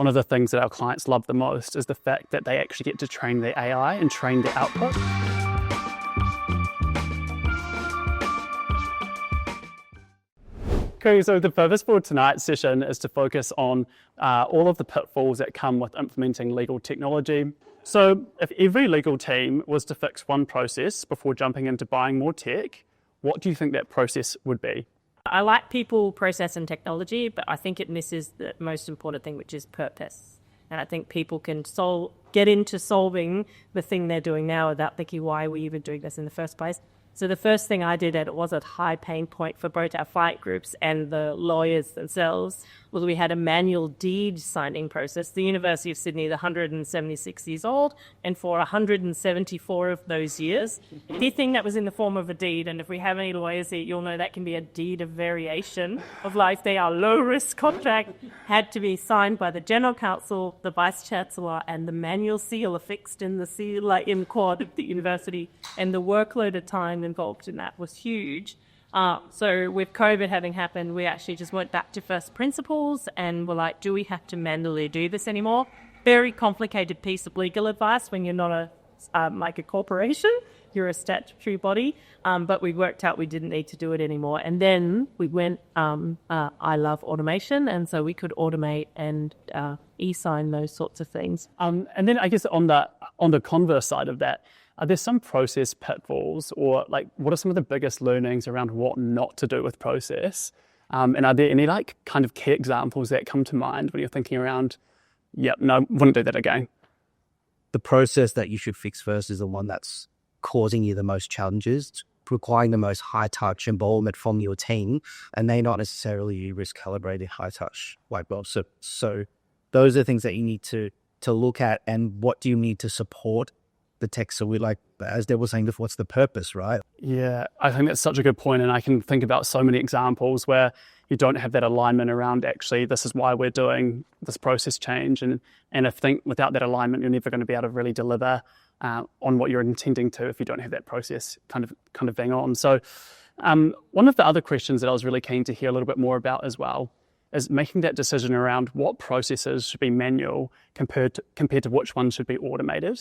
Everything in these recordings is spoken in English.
one of the things that our clients love the most is the fact that they actually get to train the AI and train the output. Okay, so the purpose for tonight's session is to focus on all of the pitfalls that come with implementing legal technology. So if every legal team was to fix one process before jumping into buying more tech, what do you think that process would be? I like people, process and technology, but I think it misses the most important thing, which is purpose. And I think people can get into solving the thing they're doing now without thinking, why are we even doing this in the first place? So the first thing I did, and it was a high pain point for both our client groups and the lawyers themselves, was we had a manual deed signing process. The University of Sydney is 176 years old, and for 174 of those years, anything that was in the form of a deed, and if we have any lawyers here, you'll know that can be a deed of variation of life. They are low-risk contract, had to be signed by the General Counsel, the Vice-Chancellor, and the manual seal affixed in the seal, like in quad of the university, and the workload of time involved in that was huge. So with COVID having happened, we actually just went back to first principles and were like, do we have to manually do this anymore? Very complicated piece of legal advice when you're not like a corporation, you're a statutory body, but we worked out we didn't need to do it anymore. And then we went, I love automation, and so we could automate and e-sign those sorts of things. And then I guess on the converse side of that, are there some process pitfalls, or like what are some of the biggest learnings around what not to do with process? And are there any like kind of key examples that come to mind when you're thinking around, no, wouldn't do that again? The process that you should fix first is the one that's causing you the most challenges, requiring the most high touch involvement from your team, and may not necessarily risk calibrating high touch white belt. So those are things that you need to look at, and what do you need to support the tech. So we like, as Deborah was saying before, what's the purpose, right? Yeah, I think that's such a good point. And I can think about so many examples where you don't have that alignment around actually, this is why we're doing this process change. And I think without that alignment, you're never going to be able to really deliver on what you're intending to if you don't have that process kind of bang on. So one of the other questions that I was really keen to hear a little bit more about as well is making that decision around what processes should be manual compared to which ones should be automated.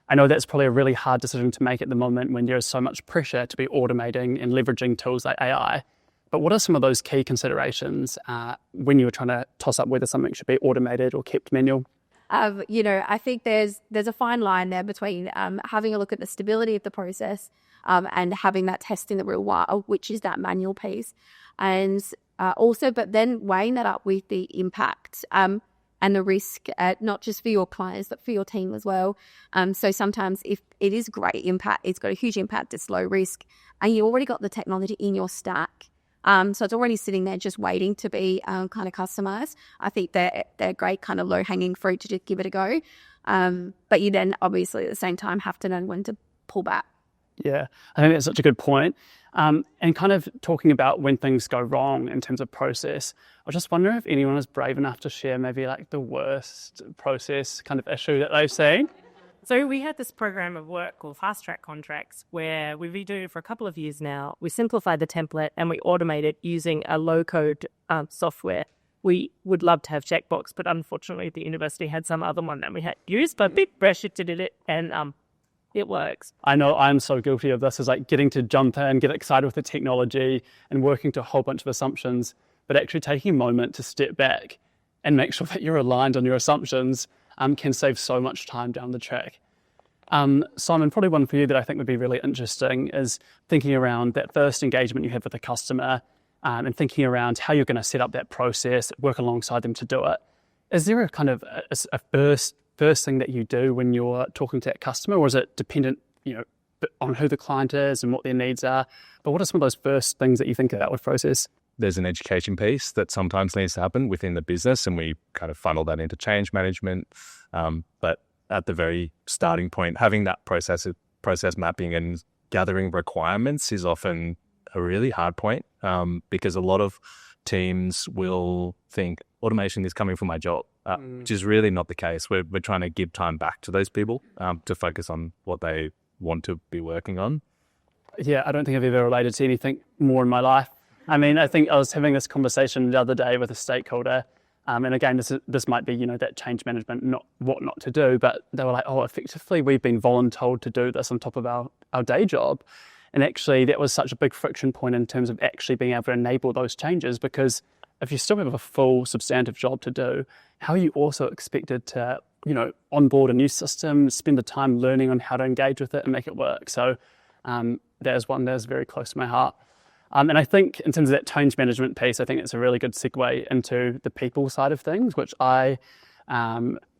I know that's probably a really hard decision to make at the moment when there is so much pressure to be automating and leveraging tools like AI. But what are some of those key considerations when you were trying to toss up whether something should be automated or kept manual? I think there's a fine line there between having a look at the stability of the process and having that test in the real world, which is that manual piece. And but then weighing that up with the impact and the risk, not just for your clients, but for your team as well. So sometimes if it is great impact, it's got a huge impact, it's low risk, and you already got the technology in your stack. So it's already sitting there just waiting to be kind of customized. I think they're great kind of low-hanging fruit to just give it a go. But you then obviously at the same time have to know when to pull back. Yeah, I think that's such a good point. And kind of talking about when things go wrong in terms of process, I just wonder if anyone is brave enough to share maybe like the worst process kind of issue that they've seen. So we had this program of work called Fast Track Contracts where we've been doing it for a couple of years now. We simplified the template and we automated using a low-code software. We would love to have Checkbox, but unfortunately the university had some other one that we had used, but big pressure to do it, and it works. I know I'm so guilty of this, is like getting to jump in, get excited with the technology and working to a whole bunch of assumptions, but actually taking a moment to step back and make sure that you're aligned on your assumptions can save so much time down the track. Simon, probably one for you that I think would be really interesting is thinking around that first engagement you have with a customer and thinking around how you're going to set up that process, work alongside them to do it. Is there a kind of a first thing that you do when you're talking to that customer, or is it dependent, on who the client is and what their needs are? But what are some of those first things that you think about with process? There's an education piece that sometimes needs to happen within the business, and we kind of funnel that into change management. But at the very starting point, having that process mapping and gathering requirements is often a really hard point because a lot of teams will think automation is coming from my job, which is really not the case. We're trying to give time back to those people to focus on what they want to be working on. Yeah, I don't think I've ever related to anything more in my life. I mean, I think I was having this conversation the other day with a stakeholder And again, this might be, that change management, not what not to do, but they were like, oh, effectively, we've been voluntold to do this on top of our day job. And actually, that was such a big friction point in terms of actually being able to enable those changes, because if you still have a full substantive job to do, how are you also expected to, onboard a new system, spend the time learning on how to engage with it and make it work? So that is one that is very close to my heart. And I think in terms of that change management piece, I think it's a really good segue into the people side of things, which I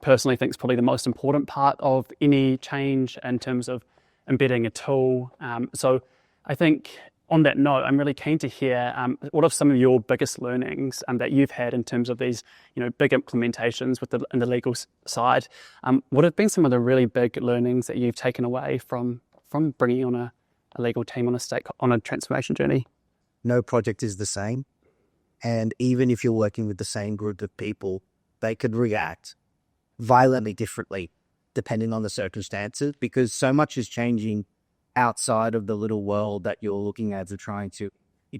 personally think is probably the most important part of any change in terms of embedding a tool. So I think on that note, I'm really keen to hear what are some of your biggest learnings that you've had in terms of these, big implementations in the legal side. What have been some of the really big learnings that you've taken away from bringing on a legal team on a transformation journey? No project is the same. And even if you're working with the same group of people, they could react violently differently depending on the circumstances, because so much is changing outside of the little world that you're looking at to trying to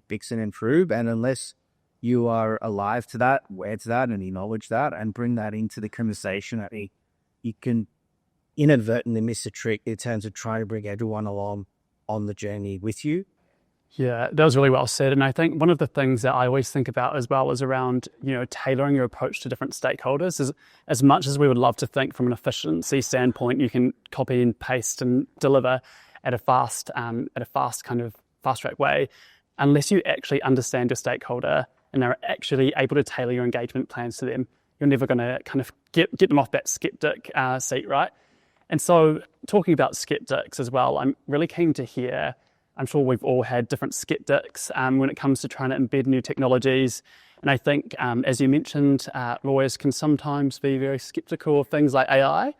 fix and improve. And unless you are alive to that, aware to that, and acknowledge that and bring that into the conversation, you can inadvertently miss a trick in terms of trying to bring everyone along on the journey with you. Yeah, that was really well said. And I think one of the things that I always think about as well is around, tailoring your approach to different stakeholders. As much as we would love to think from an efficiency standpoint, you can copy and paste and deliver at a fast track way, unless you actually understand your stakeholder and are actually able to tailor your engagement plans to them, you're never going to kind of get them off that skeptic seat, right? And so talking about skeptics as well, I'm really keen to hear, I'm sure we've all had different skeptics when it comes to trying to embed new technologies. And I think, as you mentioned, lawyers can sometimes be very skeptical of things like AI.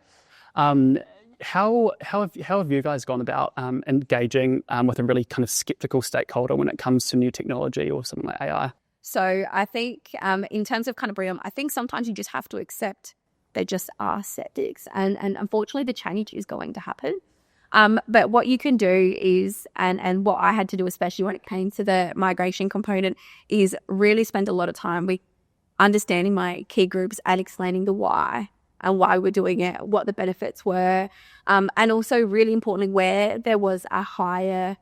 How have you guys gone about engaging with a really kind of skeptical stakeholder when it comes to new technology or something like AI? So I think in terms of kind of bring them, I think sometimes you just have to accept they just are skeptics, and unfortunately the change is going to happen. But what you can do is, and what I had to do, especially when it came to the migration component, is really spend a lot of time with understanding my key groups and explaining the why and why we're doing it, what the benefits were, and also really importantly where there was a higher,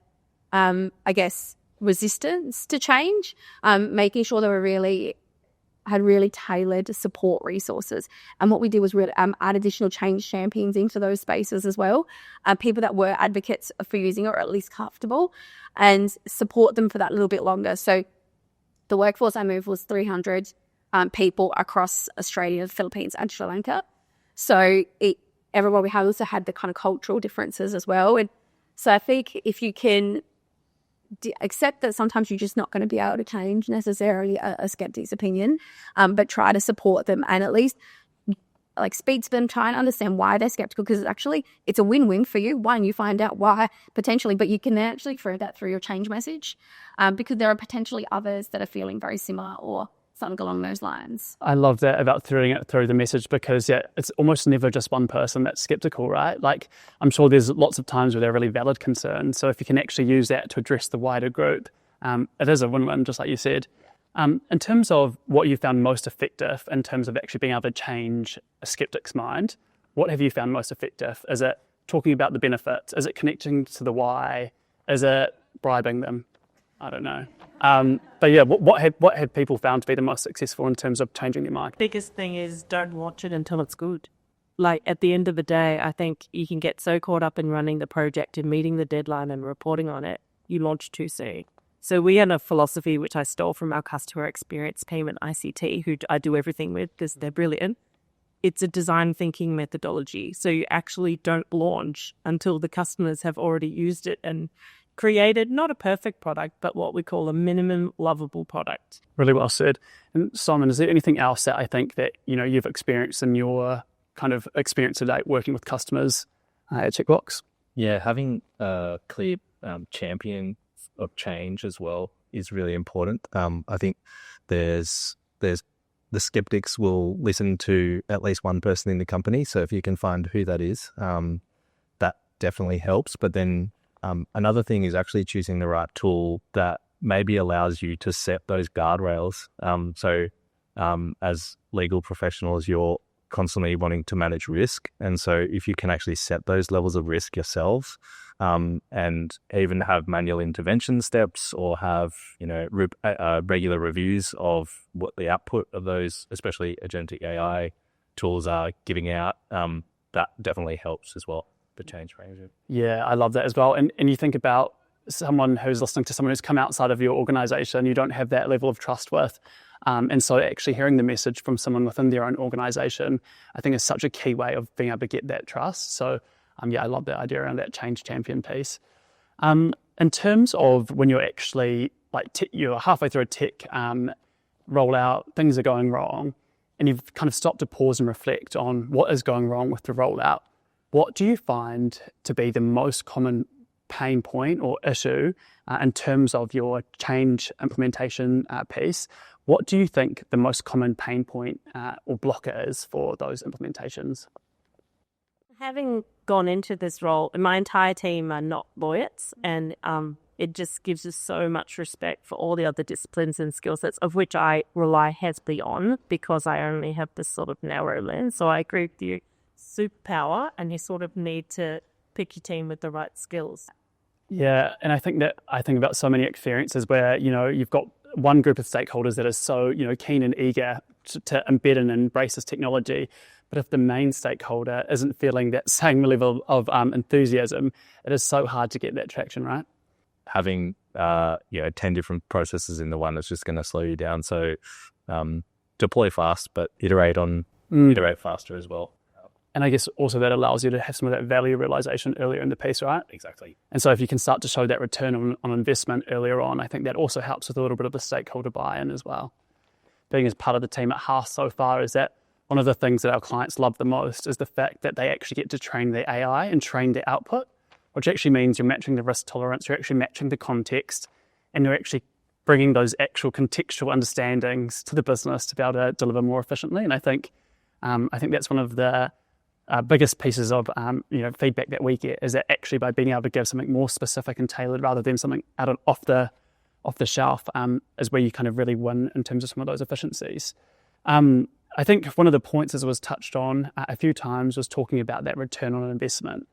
resistance to change, making sure they had really tailored support resources. And what we did was really add additional change champions into those spaces as well, people that were advocates for using it or at least comfortable, and support them for that little bit longer. So the workforce I moved was 300 people across Australia, the Philippines and Sri Lanka. So everyone we also had the kind of cultural differences as well. And so I think if you can accept that sometimes you're just not going to be able to change necessarily a skeptic's opinion, but try to support them and at least speak to them, try and understand why they're skeptical, because it's a win-win for you. One, you find out why potentially, but you can actually throw that through your change message, because there are potentially others that are feeling very similar or something along those lines. I love that about throwing it through the message, because it's almost never just one person that's skeptical, right? I'm sure there's lots of times where they're really valid concerns. So if you can actually use that to address the wider group, it is a win-win, just like you said. In terms of what you found most effective in terms of actually being able to change a skeptic's mind, what have you found most effective? Is it talking about the benefits? Is it connecting to the why? Is it bribing them? I don't know. But yeah, what have people found to be the most successful in terms of changing their mind? Biggest thing is don't watch it until it's good. At the end of the day, I think you can get so caught up in running the project and meeting the deadline and reporting on it, you launch too soon. So we had a philosophy which I stole from our customer experience team at ICT, who I do everything with because they're brilliant. It's a design thinking methodology. So you actually don't launch until the customers have already used it and created not a perfect product, but what we call a minimum lovable product. Really well said. And Simon, is there anything else that I think that you've experienced in your kind of experience today working with customers at Checkbox? Yeah, having a clear champion of change as well is really important. I think there's the skeptics will listen to at least one person in the company. So if you can find who that is, that definitely helps. But then another thing is actually choosing the right tool that maybe allows you to set those guardrails. So as legal professionals, you're constantly wanting to manage risk. And so if you can actually set those levels of risk yourself, and even have manual intervention steps or have, regular reviews of what the output of those, especially agentic AI tools are giving out, that definitely helps as well, the change management. Yeah, I love that as well. And you think about someone who's listening to someone who's come outside of your organization, you don't have that level of trust with. And so actually hearing the message from someone within their own organization, I think is such a key way of being able to get that trust. So I love that idea around that change champion piece. In terms of when you're actually you're halfway through a tech rollout, things are going wrong, and you've kind of stopped to pause and reflect on what is going wrong with the rollout. What do you find to be the most common pain point or issue in terms of your change implementation piece? What do you think the most common pain point or blocker is for those implementations? Having gone into this role, my entire team are not lawyers, and it just gives us so much respect for all the other disciplines and skill sets, of which I rely heavily on because I only have this sort of narrow lens. So I agree with you, superpower, and you sort of need to pick your team with the right skills. Yeah, and I think about so many experiences where, you've got one group of stakeholders that is so, keen and eager to embed and embrace this technology. But if the main stakeholder isn't feeling that same level of enthusiasm, it is so hard to get that traction, right? Having 10 different processes in the one is just going to slow you down. So deploy fast, but iterate faster as well. And I guess also that allows you to have some of that value realization earlier in the piece, right? Exactly. And so if you can start to show that return on investment earlier on, I think that also helps with a little bit of the stakeholder buy-in as well. Being as part of the team at Haas so far is that one of the things that our clients love the most is the fact that they actually get to train their AI and train their output, which actually means you're matching the risk tolerance, you're actually matching the context, and you're actually bringing those actual contextual understandings to the business to be able to deliver more efficiently. And I think that's one of the biggest pieces of feedback that we get, is that actually by being able to give something more specific and tailored rather than something off the shelf is where you kind of really win in terms of some of those efficiencies. I think one of the points, as was touched on a few times, was talking about that return on investment.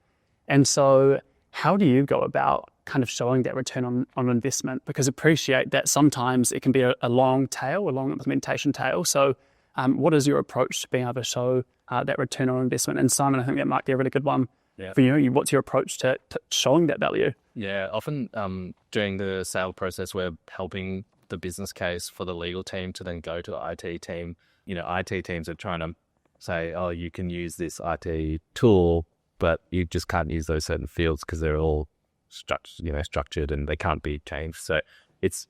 And so how do you go about kind of showing that return on investment? Because appreciate that sometimes it can be a long implementation tail. So what is your approach to being able to show that return on investment? And Simon, I think that might be a really good one for you. What's your approach to showing that value? Yeah, often during the sale process, we're helping the business case for the legal team to then go to the IT team. IT teams are trying to say, oh, you can use this IT tool, but you just can't use those certain fields because they're all structured and they can't be changed. So it's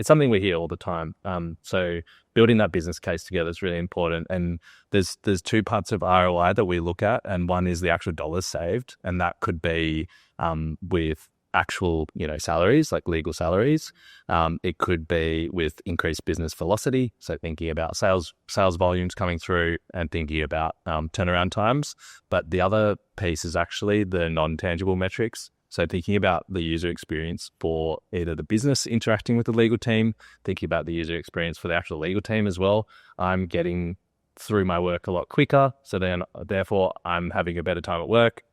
something we hear all the time. So building that business case together is really important. And there's two parts of ROI that we look at, and one is the actual dollars saved, and that could be with actual salaries, like legal salaries. It could be with increased business velocity, so thinking about sales volumes coming through and thinking about turnaround times. But the other piece is actually the non-tangible metrics. So thinking about the user experience for either the business interacting with the legal team, thinking about the user experience for the actual legal team as well. I'm getting through my work a lot quicker, so then therefore I'm having a better time at work.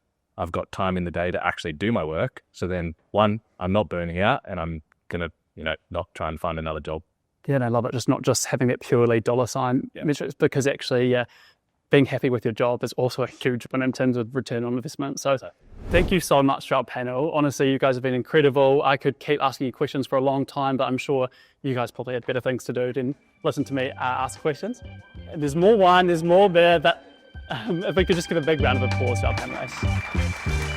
I've got time in the day to actually do my work. So then, one, I'm not burning out, and I'm going to, not try and find another job. Yeah, and I love it. Just not just having that purely dollar sign metrics, because actually, being happy with your job is also a huge one in terms of return on investment. So thank you so much to our panel. Honestly, you guys have been incredible. I could keep asking you questions for a long time, but I'm sure you guys probably had better things to do than listen to me ask questions. There's more wine, there's more beer, but if we could just give a big round of applause to our panelists.